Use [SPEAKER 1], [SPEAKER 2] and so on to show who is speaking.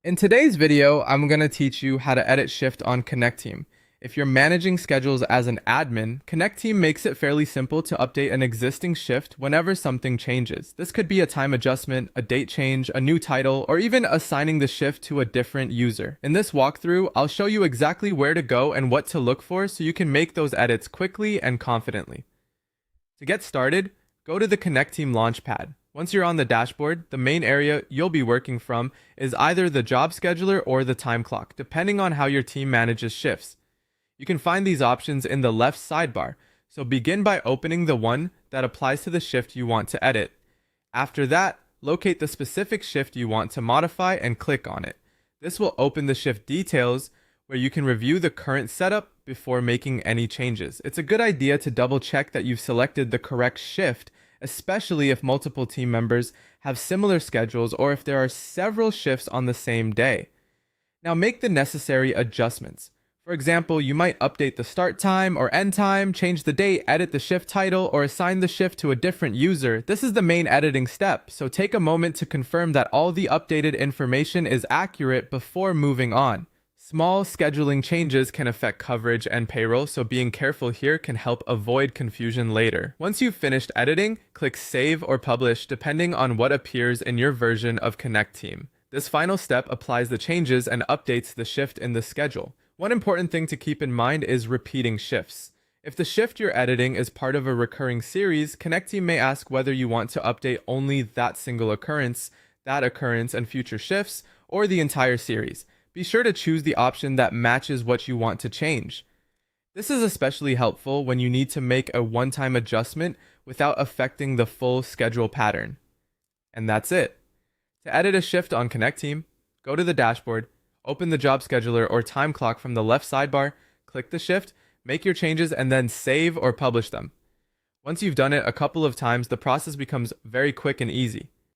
[SPEAKER 1] In today's video, I'm going to teach you how to edit shift on Connecteam. If you're managing schedules as an admin, Connecteam makes it fairly simple to update an existing shift whenever something changes. This could be a time adjustment, a date change, a new title, or even assigning the shift to a different user. In this walkthrough, I'll show you exactly where to go and what to look for so you can make those edits quickly and confidently. To get started, go to the Connecteam Launchpad. Once you're on the dashboard, the main area you'll be working from is either the job scheduler or the time clock, depending on how your team manages shifts. You can find these options in the left sidebar, so begin by opening the one that applies to the shift you want to edit. After that, locate the specific shift you want to modify and click on it. This will open the shift details where you can review the current setup before making any changes. It's a good idea to double check that you've selected the correct shift, especially if multiple team members have similar schedules or if there are several shifts on the same day. Now make the necessary adjustments. For example, you might update the start time or end time, change the date, edit the shift title, or assign the shift to a different user. This is the main editing step, so take a moment to confirm that all the updated information is accurate before moving on. Small scheduling changes can affect coverage and payroll, so being careful here can help avoid confusion later. Once you've finished editing, click Save or Publish depending on what appears in your version of Connecteam. This final step applies the changes and updates the shift in the schedule. One important thing to keep in mind is repeating shifts. If the shift you're editing is part of a recurring series, Connecteam may ask whether you want to update only that single occurrence, and future shifts, or the entire series. Be sure to choose the option that matches what you want to change. This is especially helpful when you need to make a one-time adjustment without affecting the full schedule pattern. And that's it. To edit a shift on Connecteam, go to the dashboard, open the job scheduler or time clock from the left sidebar, click the shift, make your changes, and then save or publish them. Once you've done it a couple of times, the process becomes very quick and easy.